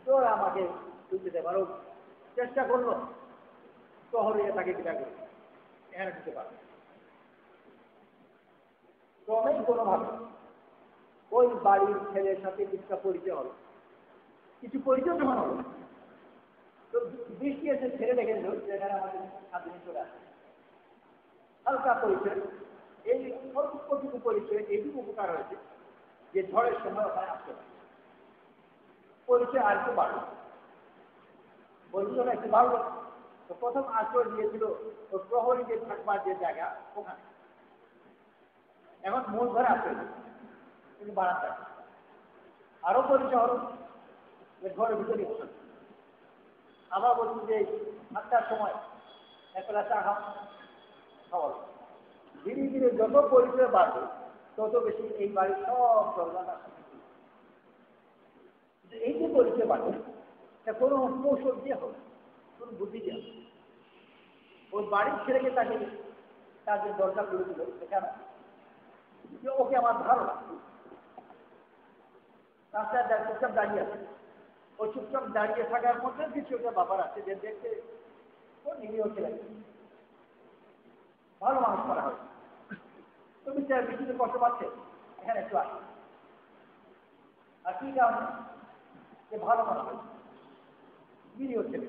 Speaker 1: তোর আমাকে তুলতে দিতে পারো চেষ্টা করলো শহরে তাকে বিদায় করে এখানে দিতে পারবে ক্রমেই কোনোভাবে ওই বাড়ির ছেলের সাথে কিছুটা পরিচয় হলো কিছু পরিচয় যখন হলো তো বৃষ্টি এসে ছেড়ে রেখে দিল যেখানে আমাদের সামনে চলে আসে হালকা পরিচয় এই অল্পটুকু পরিচয় এইটুকু উপকার হয়েছে যে ঝড়ের সময় ওখানে আসতে পারে পরিচয় আর একটু বাড়লো বলছিল না একটু বাড়লো তো প্রথম আশ্রয় দিয়েছিল ও প্রহরীদের থাকবার যে জায়গা ওখানে এখন মূল ঘরে আশ্রয় কিন্তু বাড়াতে আরো পরিচয় হল ঘরের ভিতরে আবার বলছি যে 8টার সময় একলা চা খাওয়া ধীরে ধীরে যত পরিচয় বাড়বে তত বেশি এই বাড়ির সব দরজা এই যে পরিচয় বাড়বে তা কোনো কৌশল দিয়ে হবে কোনো বুদ্ধি দিয়ে হবে ওই বাড়ির ছেলেকে তাকে তাদের দরজা করে দিল সেখানে যে ওকে আমার ভালো লাগবে রাস্তায় চুপচাপ দাঁড়িয়ে আছে ও চুপচাপ দাঁড়িয়ে থাকার মধ্যে কিছু একটা ব্যাপার আছে যে দেখতে ও নিরীহ ছেলে ভালো মানুষ করা হয় তুমি চাই বৃষ্টিতে কষ্ট পাচ্ছে এখানে একটু আসে আর কি কারণে যে ভালো মানুষ হয় নিরীহ ছেলে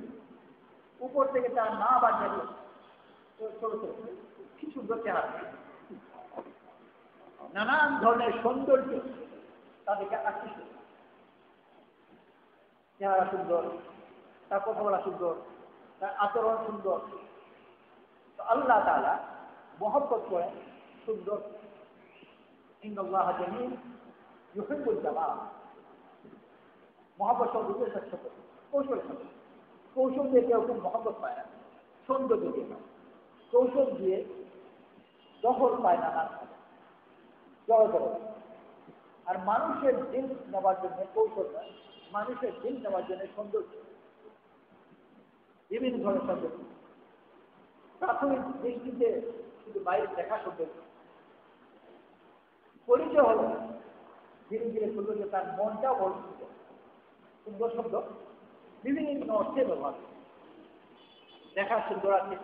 Speaker 1: উপর থেকে তার মা বা যাবে ছোট ছোট কি সুন্দর চেহারা নানান ধরনের সৌন্দর্য তাদেরকে আকৃষ্ট চেহারা সুন্দর তার কথা বলা সুন্দর, তার আচরণ সুন্দর। তো আল্লাহ তাআলা মহব্বত করে সুন্দর। ইন্নাল্লাহ জামিল ইউহিব্বুল জামাল। মহব্বত শব্দের সাথে কৌশল সাথে, কৌশল দিয়ে কেউ খুব মহব্বত পায় না, সৌন্দর্য দিয়ে পায়। কৌশল দিয়ে দখল পায় না, না জড় জগৎ। আর মানুষের দিন নেওয়ার জন্য কৌশল নয়, মানুষের দিন নেওয়ার জন্য সৌন্দর্য, বিভিন্ন ধরনের সৌন্দর্য। প্রাথমিক দৃষ্টিতে শুধু বাইরে দেখা সৌন্দর্য, পরিচয় হল ধীরে ধীরে সৌন্দর্য তার মনটাও বড় সুন্দর। সুন্দর শব্দ বিভিন্ন অর্থে ব্যবহার। দেখা সুন্দর আছে,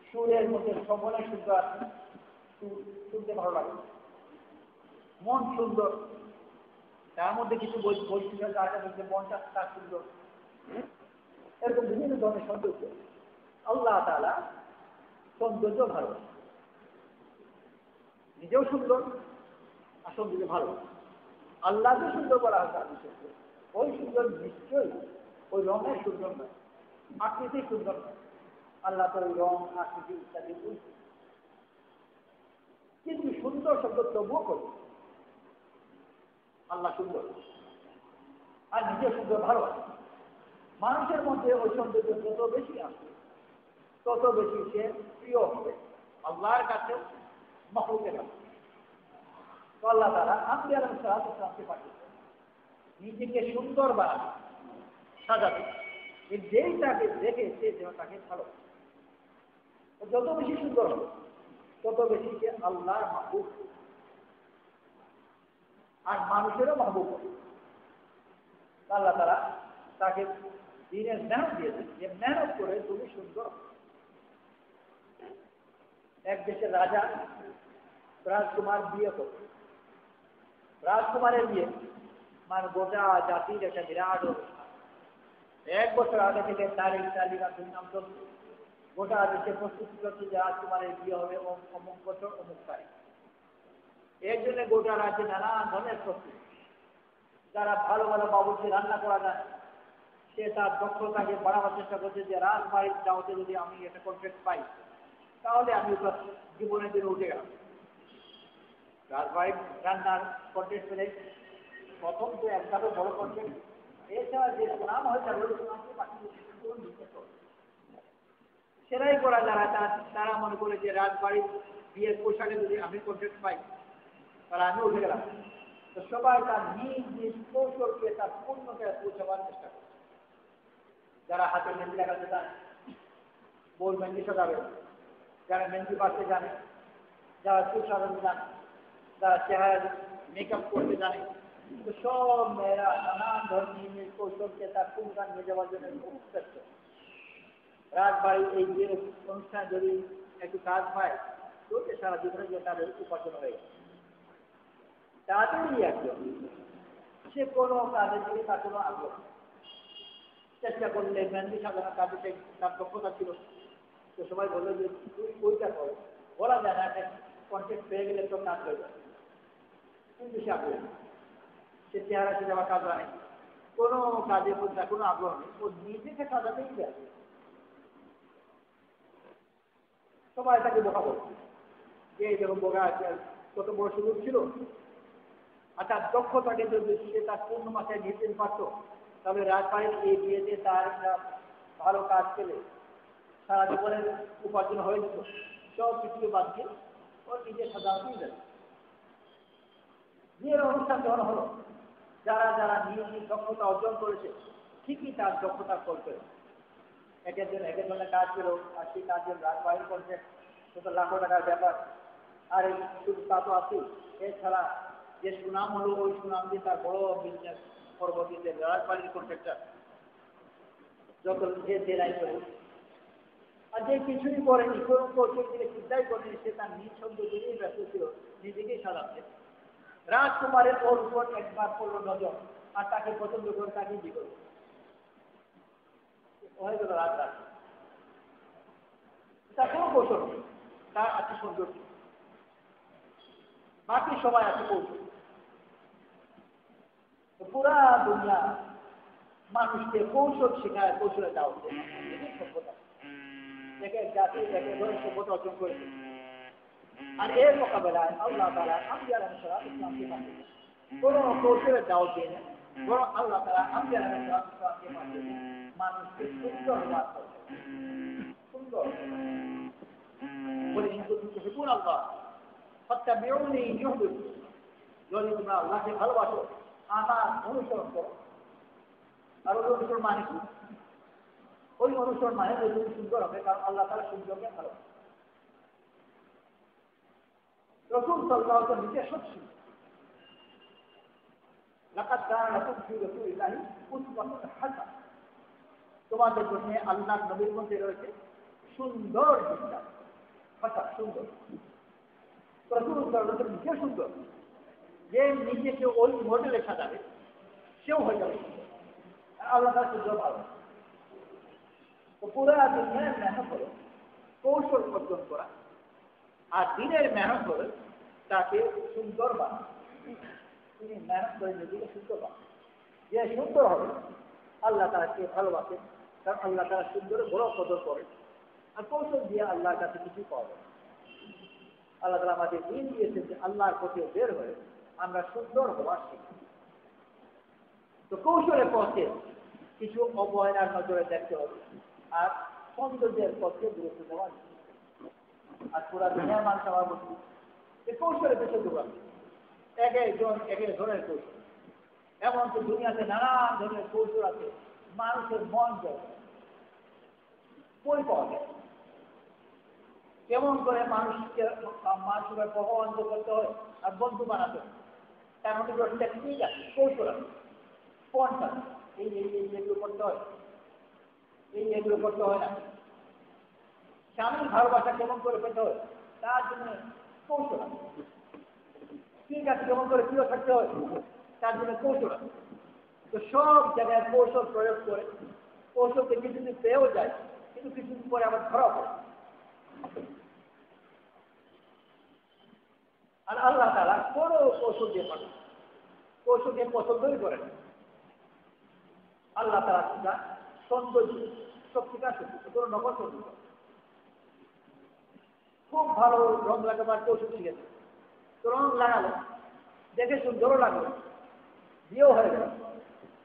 Speaker 1: সুরের মধ্যে সময় সুন্দর আছে, শুনতে ভালো লাগে। মন সুন্দর, তার মধ্যে কিছু বৈশিষ্ট্য আছে, মধ্যে মনটা তার সুন্দর। এরকম বিভিন্ন ধরনের সৌন্দর্য। আল্লাহ তাআলা সৌন্দর্য ভালো, নিজেও সুন্দর আর সৌন্দর্য ভালো। আল্লাহকে সুন্দর বলা হয় তার বিষয়কে। ওই সুন্দর নিশ্চয়ই ওই রঙের সুন্দর নয়, আকৃতি সুন্দর নয়। আল্লাহ তো ওই রং আকৃতি ইত্যাদি কিন্তু সুন্দর শব্দ তবুও করি। আল্লাহ সুন্দর আর নিজে সুন্দর ভালো। মানুষের মধ্যে ওই সৌন্দর্য যত বেশি আসবে তত বেশি সে প্রিয় হবে আল্লাহর কাছে, মাখলুকের কাছে। তো আল্লাহ তাআলা আম্বিয়া আলাইহিস সালামকে পাঠিয়েছেন নিজেকে সুন্দর বানাতে, সাজাতে। যেই তাকে দেখে সে যেন তাকে ভালো। যত বেশি সুন্দর হবে তত বেশি সে আল্লাহর মাহবুব আর মানুষেরও মাহবুব হবে। আল্লাহ তাআলা তাকে দিনের মেহনত দিয়েছেন, যে মেহনত করে তুমি সুন্দর। এক দেশের রাজা রাজকুমার বিয়ে করত। রাজকুমারের বিয়ে মানে গোটা জাতির একটা বিরাট অনুষ্ঠান। 1 বছর আগে থেকে তারিখ তালিকা ধুমধাম চলছে। গোটা দেশে প্রস্তুতি চলছে যে রাজকুমারের বিয়ে হবে অমুক বছর অমুক তারিখ। এর জন্য গোটা রাজ্যে নানা ধরনের প্রস্তুতি। যারা ভালো ভালো বাবুর্চি রান্না করা যায় সে তার দক্ষতাকে বাড়াবার চেষ্টা করছে, যে রাজবাড়ির দাওয়াতে যদি আমি একটা কন্ট্রাক্ট পাই তাহলে আমি ওটা জীবনের দিনে উঠে গেলাম। রাজবাড়ির রান্নার কন্ট্রাক্ট পেলে প্রথম তো একভাবে বড় কন্ট্রাক্ট, এছাড়া যে সুনাম হয় তার ওই সুনামকে পাঠিয়ে সেরাই করা যারা তারা মনে করে যে রাজবাড়ির বিয়ের পোশাকে যদি আমি কন্ট্রাক্ট পাই তাহলে আমি উঠে গেলাম। তো সবাই তার নিজ নিজ কৌশলকে তার পূর্ণকে পৌঁছাবার চেষ্টা করে। যারা হাতে মেহেন্দি লাগাতে জানে বই মেহেন্দি সাজাবে, যারা মেহেন্দি বাড়তে জানে, যারা চুল সাজাতে জানে, যারা চেহারা মেকআপ করতে জানে, তো সব মেয়েরা নানান ধরনের কৌশলকে তার পূর্ণতা নিয়ে যাওয়ার জন্য খুব চেষ্টা। রাজবাড়ির এই যে অনুষ্ঠান যদি একটু কাজ পায় তো সারা জীবনে যে তাদের উপার্জন হয়ে গেছে। তাড়াতাড়ি একজন সে কোনো কাজের দিকে তার কোনো আগ্রহ, চেষ্টা করলে মেহেন্দি সাজানোর কাজে তার দক্ষতা ছিল। তো সবাই বললো যে তুই ওইটা কর, বলা যায় না একটা কন্ট্যাক্ট পেয়ে গেলে তো কাজ হয়ে যাবে। কিন্তু সে আগ্রহ, সে চেহারা সে যাওয়ার কাজ জানে, কোনো কাজের প্রতি তার কোনো আগ্রহ নেই। ও নিজেকে সাজাতেই যায়। সবাই তাকে বোকা বলছে যে এরকম বোকা আছে, কত বড় সুযোগ ছিল। আর তার দক্ষতাকে যদি সে তার পূর্ণ মাত্রায় নিয়ে যেতে পারত তবে রাজবাড়ির এই বিয়েতে তার একটা ভালো কাজ পেলে সারা জীবনের উপার্জন হয়ে যেত। সব কিছুকে বাদ দিয়ে ওর নিজের সাজাতেই যাবে। বিয়ের অনুষ্ঠান যখন হলো, যারা যারা নিজ নিজ দক্ষতা অর্জন করেছে ঠিকই তার দক্ষতার ফল পেল। একের জন্য কাজ পেল, আর সেই কাজের রাজবাড়ির করছে সেটা লাখো টাকার ব্যাপার। আর এই শুধু তা তো আছেই, এছাড়া যে সুনাম হলো ওই সুনাম দিয়ে তার বড় বিজনেস পরবর্তীতে রাজবাড়ির কন্ট্রাক্টর যত যে জেলায় করে। আর যে কিছুই করেনি, কোনো কৌশল থেকে চিন্তাই করেনি, সে তার নিজ সৌন্দর্যেই ব্যস্ত ছিল, নিজেকেই সাজাচ্ছে। রাজকুমারের ওর উপর একবার পড়লো নজর, আর তাকে পছন্দ করে তাকে বিয়ে করল। হয়ে গেল রাজরাজ। তার কোনো কৌশল নেই, তার আছে সৌন্দর্য, বাকি সবাই আছে কৌশল। পুরা দুনিয়া মানুষকে কৌশল শেখায়, কৌশলে দাও সভ্যতা এক এক জাতি এক এক ধরনের সভ্যতা অর্জন করেছে। আর এর মোকাবেলায় আল্লাহ তাআলা আম্বিয়া আলাইহিস সালাম ইসলামকে পাঠিয়েছেন। কোন কৌশলের দাও দিয়ে না, বরং আল্লাহ তাআলা আম্বিয়া আলাইহিস সালামকে পাঠিয়েছেন মানুষকে সুন্দর বাদ করতে, সুন্দর বলে ইনকুন আল্লাহ ফাত্তাবিউনি ইউহবিবকুম, যদি তোমরা আল্লাহকে ভালোবাসো আমার অনুসরণ করো। আর ওই অনুসরণ মানে কি? ওই অনুসরণ মানে যদি সুন্দর হবে, কারণ আল্লাহ তাআলা সুন্দরকে ভালোবাসে। রাসূল সাল্লাল্লাহু আলাইহি ওয়াসাল্লাম নিজে সত্যি লাকাদ কানা লাকুম ফি রাসূলিল্লাহি উসওয়াতুন হাসানাহ, তোমাদের জন্য আল্লাহর নবীর মধ্যে রয়েছে সুন্দর দৃষ্টান্ত। হাসান সুন্দর। রাসূল সাল্লাল্লাহু আলাইহি ওয়াসাল্লাম নিজে সুন্দর, যে নিজেকে ওই মডেলে সাজাবে সেও হয়ে যাবে সুন্দর। আল্লাহ তাআলা সুন্দর ভালো। তো পুরো দুনিয়ার মেহনত হলো কৌশল অর্জন করা, আর দিনের মেহনত হলো তাকে সুন্দর বানানো। তিনি মেহনত করে নিজেকে সুন্দর বানান। যে সুন্দর হবে আল্লাহ তাআলাকে ভালোবাসেন, কারণ আল্লাহ তাআলা সুন্দরের বড় কদর করেন। আর কৌশল দিয়ে আল্লাহর কাছে কিছু পাওয়া যায়। আল্লাহ তাআলা আমাদের দিন দিয়েছেন যে আল্লাহর পথে বের হয়ে আমরা সুন্দর হওয়া শিখি। তো কৌশলের পথে কিছু অবহেলার নজরে দেখতে হবে, আর সৌন্দর্যের পথে গুরুত্ব দেওয়া। আর পুরা দুনিয়ার মানুষ আমার বলছি যে কৌশলের পেছনে দৌড়াবে, এক একজন এক এক ধরনের কৌশল। এমনকি দুনিয়াতে নানান ধরনের কৌশল আছে, মানুষের মন জয় বই পাওয়া যায়। কেমন করে মানুষকে মানুষের প্রভাবান্ত করতে হয় আর বন্ধু বানাতে হয়, তার মধ্যে টেকনিক আছে, কৌশল আছে। কোনটা এই এগুলো করতে হয়, এই এগুলো করতে হয় না। স্বামীর ভালোবাসা কেমন করে পেতে হয় তার জন্য কৌশল আছে। ঠিক আছে, কেমন করে প্রিয় থাকতে হয় তার জন্য কৌশল আছে। তো সব জায়গায় কৌশল প্রয়োগ করে কৌশলকে কিছুদিন পেয়েও যায়, কিন্তু কিছুদিন পরে আবার ধরা পড়ে। আর আল্লাহ তাআলা কোনো কৌশল দিয়ে পারে, কৌশলকে পছন্দই করেন। আল্লাহ তাআলা সেটা সৌন্দর্য সত্যিকার সত্যি, কোনো নকল সৌন্দর্য। খুব ভালো রং লাগাবার কৌশল শিখেছে, তো রং লাগালো, দেখে সুন্দরও লাগলো, বিয়েও হয়ে গেল।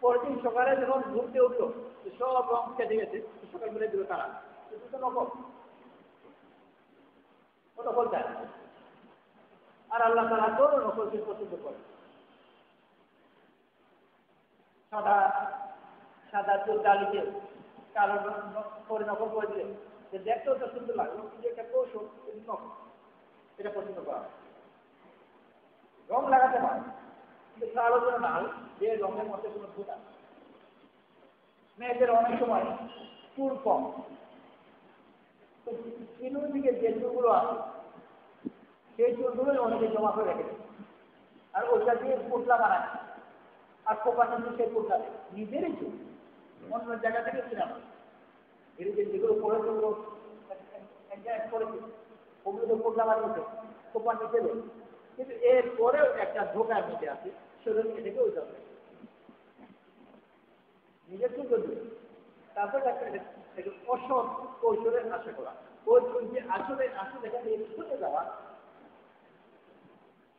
Speaker 1: পরের দিন সকালে যখন ঘুরতে উঠলো সব রং কেটে গেছে, সকাল বেড়ে দিল তারা, কিন্তু তো নকল, ও নকল যায়। আর আল্লাহ তাআলা তো নকলকে পছন্দ করে। সাদা সাদা চুল ডালিতে কালো করে নকল করে দিলে যে দেখতেও তো সুন্দর লাগলো, কিন্তু একটা কৌশল নকল, এটা পছন্দ করা। রং লাগাতে পারে, কিন্তু কালো যেন না হয়, যে রঙের মধ্যে কোনো ভুল আছে। মেয়েদের অনেক সময় চুল কম, তো চিনুর দিকে যে চুলগুলো আছে সেই চুলগুলোই অনেকে জমা করে রেখেছে, আর ওইটা দিয়ে পুতলা বানায়। আর কোপার মধ্যে সেই পুতলা নিজেরই চুল, অন্য জায়গা থেকে কিনা ধীরে ধীরে যেগুলো পড়েছে ওগুলো এক জায়গায় করেছে, ওগুলো তো পুতলা বানিয়েছে, কোপার নিচে দেয়। কিন্তু এরপরেও একটা ধোকার মধ্যে আছে, সেগুলো এটাকে ওই যাবে নিজের চুল করবে। তারপর একটা অসৎ কৌশলের আশা করা, ওই চুল যে আসলে আসলে এখানে ছুটে যাওয়া,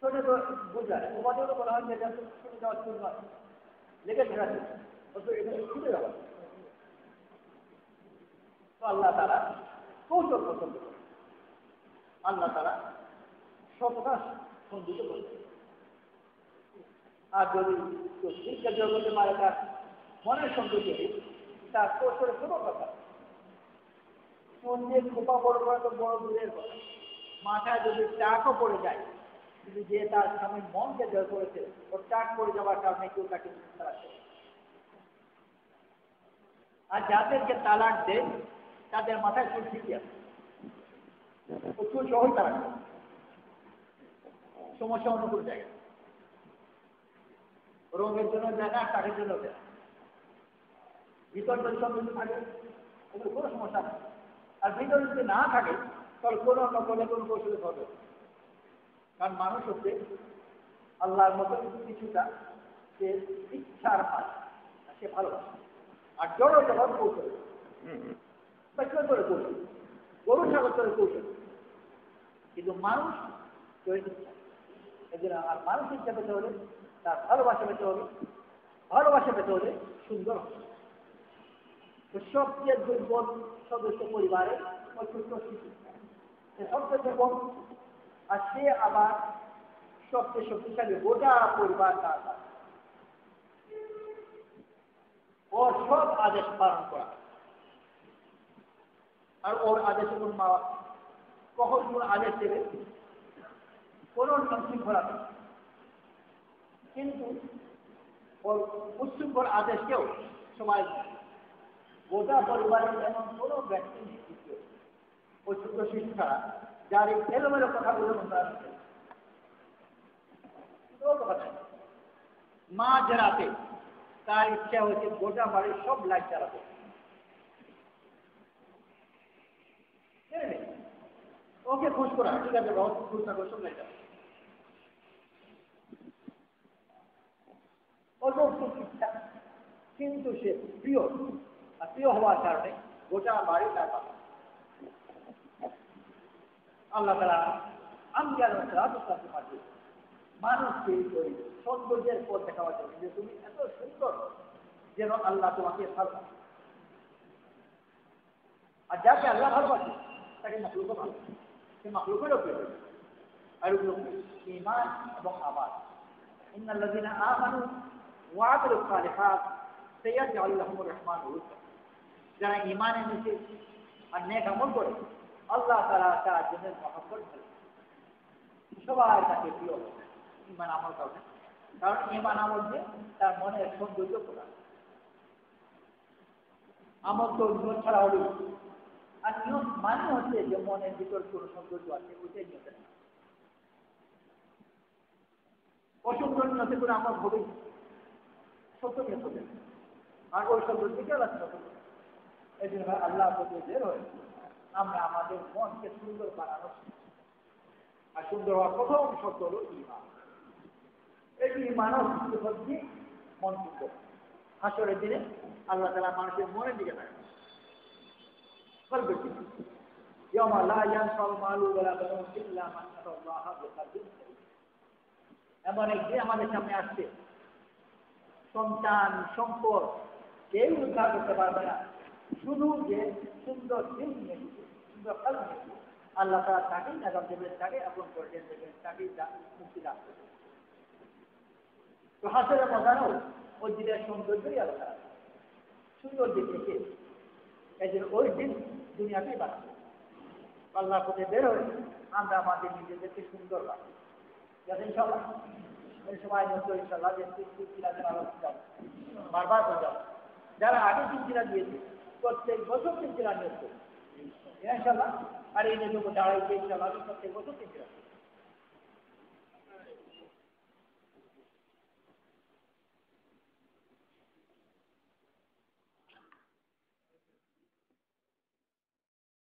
Speaker 1: ছোটে তো বুঝা তোমাদেরও বলা হয় যে এটা ছুটে যাওয়ার চুল নয়, লেগে ধরা যাচ্ছে এখানে ছুটে যাওয়া। তো আল্লাহ তাআলা কৌশল পছন্দ করে, আল্লাহ তাআলা সততা সন্ধিত করছে। আর যদি কেউ শিক্ষা জগতে পারে তার মনের সৌন্দর্য তার কৌশলের কোনো কথা, মন্দির খোপা বড় করা তো বড় দূরের কথা, মাথায় যদি টাকও পড়ে যায়, কিন্তু যে তার স্বামীর মনকে জয় করেছে ওর টাক পড়ে যাওয়ার কারণে কেউ তাকে তাড়াচ্ছে। আর যাদেরকে তালাক দেয় তাদের মাথায় চুল ঠিকই আছে, ও চুল সহই তালাক দেয় সমস্যা অনুকূল জায়গায়, রোগের জন্য দেয় না, টাকের জন্য দেয়। ভিতর যদি সৌন্দর্য থাকে ওগুলো কোনো সমস্যা নেই, আর ভিতরে যদি না থাকে তাহলে কোনো নকলে কোনো কৌশলে হবে। কারণ মানুষ হচ্ছে আল্লাহর মতো কিছুটা সে ইচ্ছার পায়, সে ভালোবাসে। আর জড় জগৎ কৌশল, করে কৌশল, গরু ছাগল করে কৌশল, কিন্তু মানুষ তৈরি ইচ্ছা। এই জন্য আর মানুষ ইচ্ছা পেতে হলে তার ভালোবাসা পেতে হবে, ভালোবাসা পেতে হলে সুন্দর হবে। তো সবচেয়ে দুর্বল সদস্য পরিবারের ওই ছোট্ট শিশু, সে সবচেয়ে দুর্বল, আর সে আবার সবচেয়ে শক্তিশালী। গোটা পরিবার তার, ওর সব আদেশ পালন করা, আর ওর আদেশ এবং মা কখন কোন আদেশ দেবে, কোন শৃঙ্খলা নেই। কিন্তু ওর উচ্ছৃঙ্খল আদেশকেও সবাই গোটা পরিবারের এমন কোনো ব্যক্তি নেই ওই ছোট শিশু ছাড়া যার এই এলোমেলো কথাগুলো মা জেরাতে তার ইচ্ছা হয়েছে গোটা বাড়ির সব লাইট জ্বালাবে। ওকে খুশ করা, ঠিক আছে বাবা খুশ থাকো, সব লাইট জ্বালাবে। ইচ্ছা, কিন্তু সে প্রিয়, আর প্রিয় হওয়ার কারণে গোটা বাড়ি তার পাতা। আল্লাহ তাআলা মানুষকে ওই সৌন্দর্যের পথ দেখাবার জন্য, যে তুমি এত সুন্দর যেন আল্লাহ তোমাকে ভালোবাসে। আর যাকে আল্লাহ ভালোবাসে তাকে মাখলুকও ভালোবাসে, সে মাখলুকেরও প্রিয়। আর ঈমান এবং আমাল, ইন্নাল্লাযীনা আমানু ওয়া আমিলুস সালিহাত সাইয়াজআলু লাহুমুর রাহমানু উদ্দা। যারা ঈমান এনেছে আর নেক আমল করে, আল্লাহ তাআলা তার জন্য মহব্বত করে, সবাই তাকে প্রিয়। ঈমান আমল করে, কারণ ঈমান আমল দিয়ে তার মনের সৌন্দর্য প্রকাশ। আমল তো নিয়ত ছাড়া হলো, আর নিয়ত মানে হচ্ছে যে মনের ভিতর কোনো সৌন্দর্য আছে, ওইটাই নিয়তের না। অসুন্দর নিয়তে করে আমল হবে, সত্য নিয়ত হবে, আর ওই সৌন্দর্যকে আল্লাহ পছন্দ করে। এই জন্য আল্লাহ প্রতি বের হয়ে আমরা আমাদের মনকে সুন্দর বানানো, আর সুন্দর হওয়ার প্রথম শর্ত হল ঈমান। এই ঈমানও হচ্ছে মন সুন্দর। হাসরের দিনে আল্লাহ তাআলা মানুষের মনের দিকে তাকান, কলবের দিকে। ইয়াওমা লা ইয়ানফাউ মালু ওয়ালা বানুন ইল্লা মান আতাল্লাহা বিকলবিন সালিম। এমন একদিন আমাদের সামনে আসছে, সন্তান সম্পদ কেউ উদ্ধার করতে পারবে না, শুধু যে সুন্দর দিল নিয়ে, সুন্দর কলব নিয়ে আল্লাহ তাআলা তাকেই নাজাত দেবেন, তাকে আপন করে দেবেন, তাকেই মুক্তি দান করবেন। তো হাসরের ময়দানেও ওই দিনের সৌন্দর্যই আলাদা, সুন্দর দিক থেকে। এই জন্য ওই দিন দুনিয়াতেই বানাবো। আল্লাহ পথে বের হয়ে আমরা আমাদের নিজেদেরকে সুন্দর রাখবো। ইনশাআল্লাহ এই সময় মতো ইনশাআল্লাহ যে তিনটিরাজের আলোচনা বারবার করে যাবো। যারা আগে তিনটিরা দিয়েছে প্রত্যেক বছর তিনটিরা নিয়োগ করবে ইনশাআল্লাহ। আর এই নিয়োগ দাঁড়াইছে ইনশাআল্লাহ প্রত্যেক বছর তিনটিরা।